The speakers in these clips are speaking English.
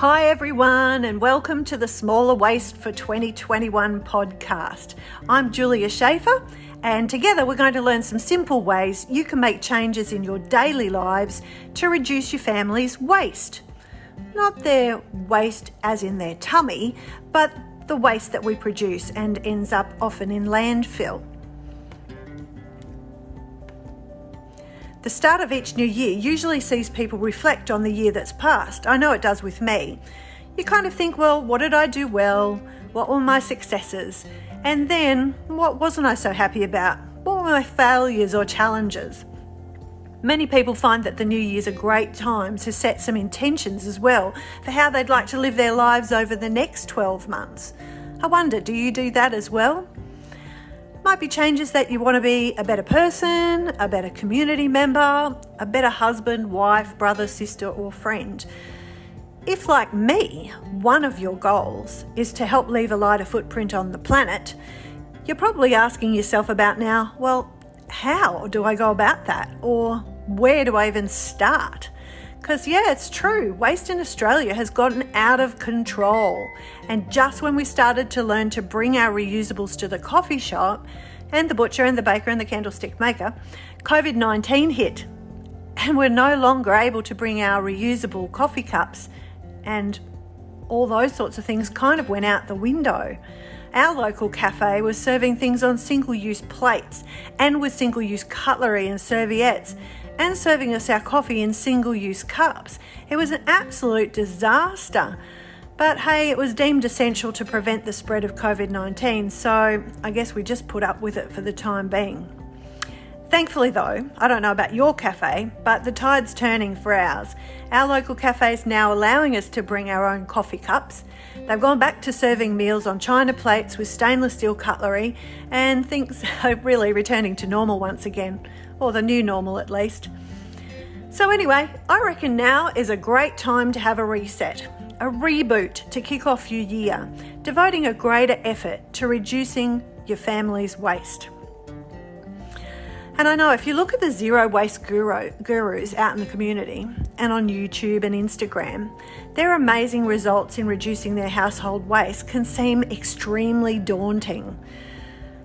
Hi everyone, and welcome to the Smaller Waste for 2021 podcast. I'm Julia Schaefer, and together we're going to learn some simple ways you can make changes in your daily lives to reduce your family's waste. Not their waste as in their tummy, but the waste that we produce and ends up often in landfill. The start of each new year usually sees people reflect on the year that's passed. I know it does with me. You kind of think, well, what did I do well? What were my successes? And then, what wasn't I so happy about? What were my failures or challenges? Many people find that the new year's a great time to set some intentions as well for how they'd like to live their lives over the next 12 months. I wonder, do you do that as well? Might be changes that you want to be a better person, a better community member, a better husband, wife, brother, sister, or friend. If, like me, one of your goals is to help leave a lighter footprint on the planet, you're probably asking yourself about now, well, how do I go about that? Or where do I even start? Because yeah, it's true, waste in Australia has gotten out of control. And just when we started to learn to bring our reusables to the coffee shop and the butcher and the baker and the candlestick maker, COVID-19 hit. And we're no longer able to bring our reusable coffee cups, and all those sorts of things kind of went out the window. Our local cafe was serving things on single-use plates and with single-use cutlery and serviettes, and serving us our coffee in single-use cups. It was an absolute disaster. But hey, it was deemed essential to prevent the spread of COVID-19, so I guess we just put up with it for the time being. Thankfully though, I don't know about your cafe, but the tide's turning for ours. Our local cafe is now allowing us to bring our own coffee cups. They've gone back to serving meals on china plates with stainless steel cutlery, and things are really returning to normal once again, or the new normal at least. So anyway, I reckon now is a great time to have a reset, a reboot to kick off your year, devoting a greater effort to reducing your family's waste. And I know if you look at the zero waste gurus out in the community and on YouTube and Instagram, their amazing results in reducing their household waste can seem extremely daunting.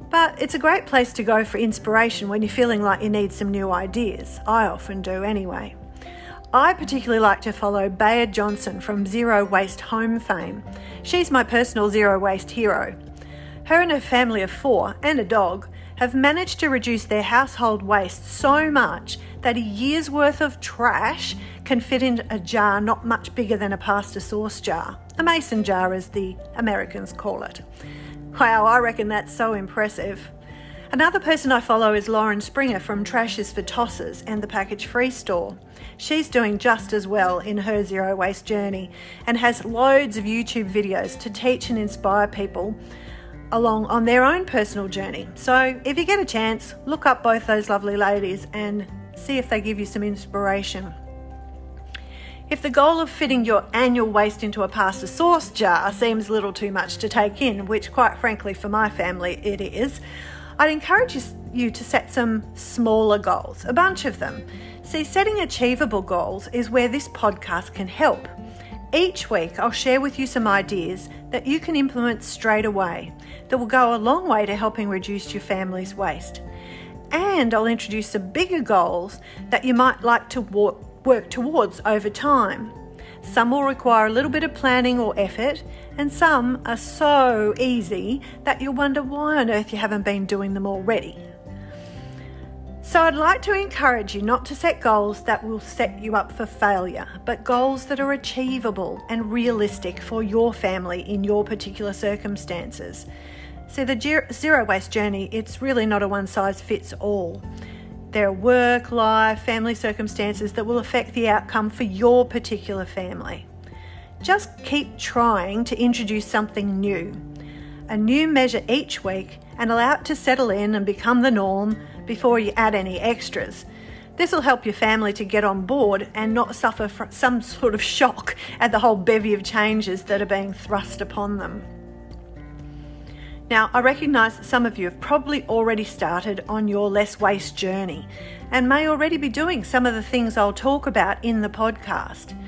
But it's a great place to go for inspiration when you're feeling like you need some new ideas. I often do anyway. I particularly like to follow Bea Johnson from Zero Waste Home fame. She's my personal zero waste hero. Her and her family of 4 and a dog have managed to reduce their household waste so much that a year's worth of trash can fit in a jar not much bigger than a pasta sauce jar. A mason jar, as the Americans call it. Wow, I reckon that's so impressive. Another person I follow is Lauren Springer from Trash is for Tossers and the Package Free store. She's doing just as well in her zero waste journey and has loads of YouTube videos to teach and inspire people along on their own personal journey. So if you get a chance, look up both those lovely ladies and see if they give you some inspiration. If the goal of fitting your annual waste into a pasta sauce jar seems a little too much to take in, which quite frankly for my family it is, I'd encourage you to set some smaller goals, a bunch of them. See, setting achievable goals is where this podcast can help. Each week I'll share with you some ideas that you can implement straight away that will go a long way to helping reduce your family's waste. And I'll introduce some bigger goals that you might like to work towards over time. Some will require a little bit of planning or effort, and some are so easy that you'll wonder why on earth you haven't been doing them already. So I'd like to encourage you not to set goals that will set you up for failure, but goals that are achievable and realistic for your family in your particular circumstances. So the zero waste journey, it's really not a one-size-fits-all. There are work, life, family circumstances that will affect the outcome for your particular family. Just keep trying to introduce something new, a new measure each week, and allow it to settle in and become the norm before you add any extras. This will help your family to get on board and not suffer from some sort of shock at the whole bevy of changes that are being thrust upon them. Now, I recognise that some of you have probably already started on your less waste journey and may already be doing some of the things I'll talk about in the podcast.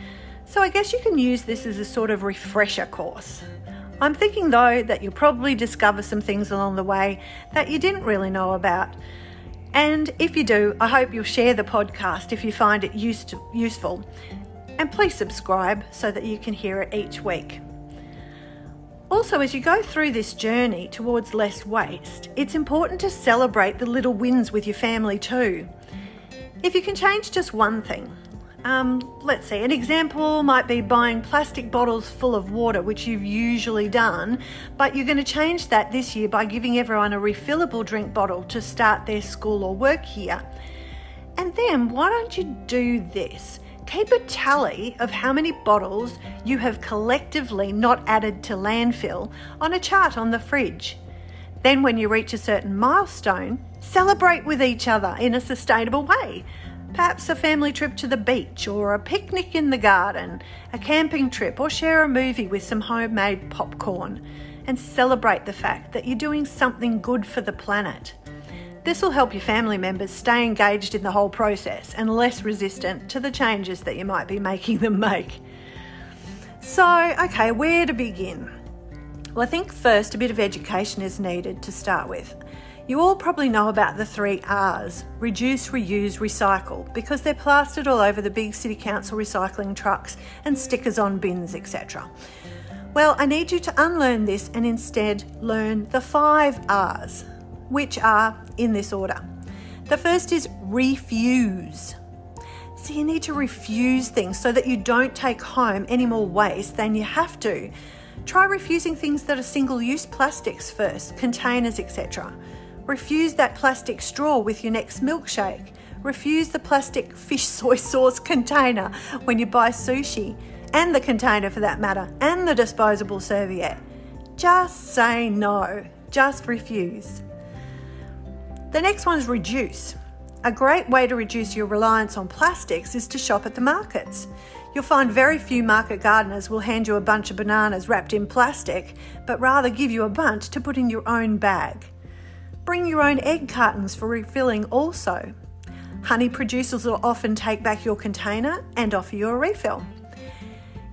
So I guess you can use this as a sort of refresher course. I'm thinking though that you'll probably discover some things along the way that you didn't really know about. And if you do, I hope you'll share the podcast if you find it useful. And please subscribe so that you can hear it each week. Also, as you go through this journey towards less waste, it's important to celebrate the little wins with your family too. If you can change just one thing, let's see, an example might be buying plastic bottles full of water, which you've usually done, but you're going to change that this year by giving everyone a refillable drink bottle to start their school or work year. And then why don't you do this? Keep a tally of how many bottles you have collectively not added to landfill on a chart on the fridge. Then when you reach a certain milestone, celebrate with each other in a sustainable way. Perhaps a family trip to the beach or a picnic in the garden, a camping trip, or share a movie with some homemade popcorn, and celebrate the fact that you're doing something good for the planet. This will help your family members stay engaged in the whole process and less resistant to the changes that you might be making them make. So, okay, where to begin? Well, I think first a bit of education is needed to start with. You all probably know about the 3 R's, reduce, reuse, recycle, because they're plastered all over the big city council recycling trucks and stickers on bins, etc. Well, I need you to unlearn this and instead learn the 5 R's, which are in this order. The first is refuse. So you need to refuse things so that you don't take home any more waste than you have to. Try refusing things that are single-use plastics first, containers, etc. Refuse that plastic straw with your next milkshake. Refuse the plastic fish soy sauce container when you buy sushi, and the container for that matter, and the disposable serviette. Just say no. Just refuse. The next one is reduce. A great way to reduce your reliance on plastics is to shop at the markets. You'll find very few market gardeners will hand you a bunch of bananas wrapped in plastic, but rather give you a bunch to put in your own bag. Bring your own egg cartons for refilling also. Honey producers will often take back your container and offer you a refill.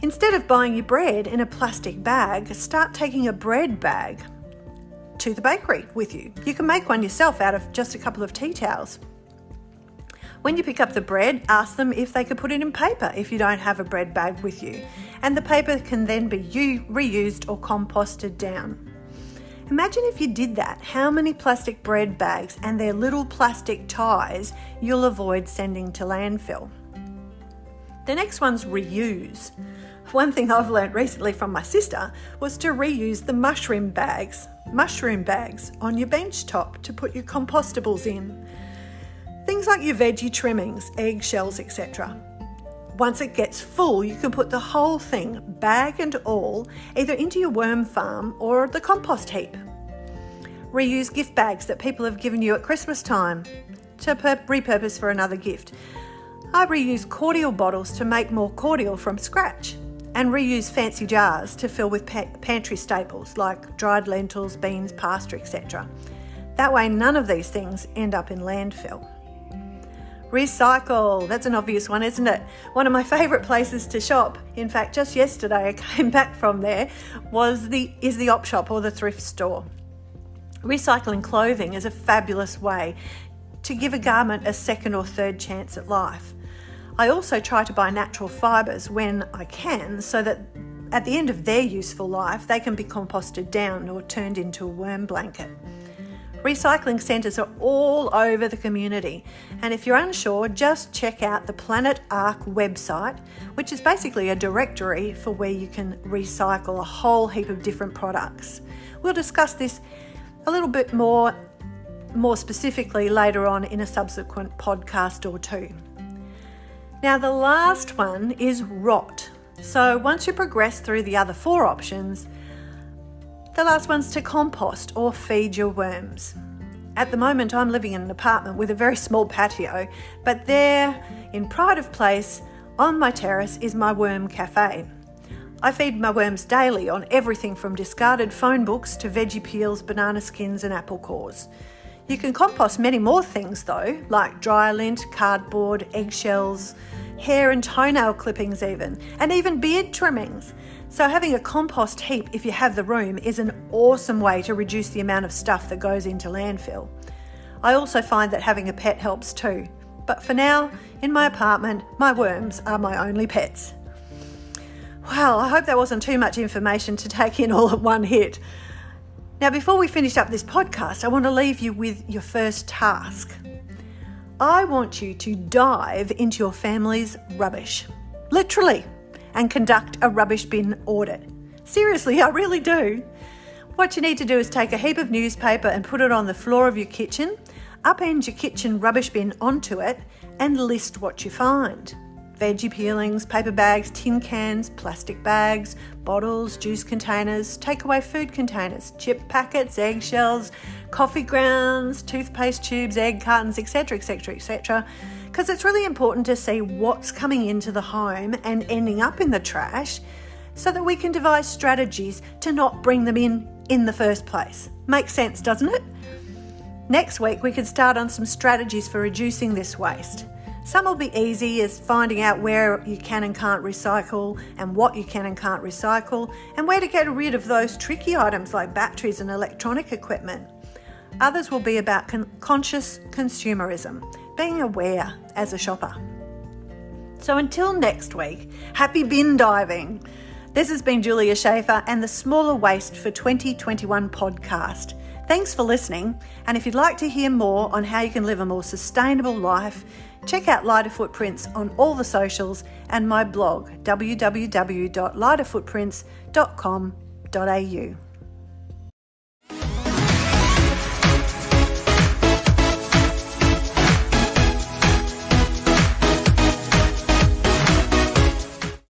Instead of buying your bread in a plastic bag, start taking a bread bag to the bakery with you. You can make one yourself out of just a couple of tea towels. When you pick up the bread, ask them if they could put it in paper if you don't have a bread bag with you, and the paper can then be reused or composted down. Imagine if you did that, how many plastic bread bags and their little plastic ties you'll avoid sending to landfill. The next one's reuse. One thing I've learnt recently from my sister was to reuse the mushroom bags on your bench top to put your compostables in. Things like your veggie trimmings, eggshells, etc. Once it gets full, you can put the whole thing, bag and all, either into your worm farm or the compost heap. Reuse gift bags that people have given you at Christmas time to repurpose for another gift. I reuse cordial bottles to make more cordial from scratch, and reuse fancy jars to fill with pantry staples like dried lentils, beans, pasta, etc. That way none of these things end up in landfill. Recycle, that's an obvious one, isn't it? One of my favourite places to shop, in fact just yesterday I came back from there, is the op shop or the thrift store. Recycling clothing is a fabulous way to give a garment a second or third chance at life. I also try to buy natural fibres when I can, so that at the end of their useful life they can be composted down or turned into a worm blanket. Recycling centres are all over the community, and if you're unsure, just check out the Planet Ark website, which is basically a directory for where you can recycle a whole heap of different products. We'll discuss this a little bit more specifically later on in a subsequent podcast or two. Now the last one is rot. So once you progress through the other 4 options, the last one's to compost or feed your worms. At the moment, I'm living in an apartment with a very small patio, but there, in pride of place, on my terrace is my worm cafe. I feed my worms daily on everything from discarded phone books to veggie peels, banana skins and apple cores. You can compost many more things though, like dry lint, cardboard, eggshells, hair and toenail clippings and even beard trimmings. So having a compost heap, if you have the room, is an awesome way to reduce the amount of stuff that goes into landfill. I also find that having a pet helps too. But for now, in my apartment, my worms are my only pets. Well, I hope that wasn't too much information to take in all at one hit. Now, before we finish up this podcast, I want to leave you with your first task. I want you to dive into your family's rubbish, literally, and conduct a rubbish bin audit. Seriously, I really do. What you need to do is take a heap of newspaper and put it on the floor of your kitchen, upend your kitchen rubbish bin onto it, and list what you find. Veggie peelings, paper bags, tin cans, plastic bags, bottles, juice containers, takeaway food containers, chip packets, eggshells, coffee grounds, toothpaste tubes, egg cartons, etc, etc, etc. Because it's really important to see what's coming into the home and ending up in the trash so that we can devise strategies to not bring them in the first place. Makes sense, doesn't it? Next week, we could start on some strategies for reducing this waste. Some will be easy, as finding out where you can and can't recycle and what you can and can't recycle, and where to get rid of those tricky items like batteries and electronic equipment. Others will be about conscious consumerism, being aware as a shopper. So until next week, happy bin diving. This has been Julia Schaefer and the Smaller Waste for 2021 podcast. Thanks for listening, and if you'd like to hear more on how you can live a more sustainable life, check out Lighter Footprints on all the socials and my blog www.lighterfootprints.com.au.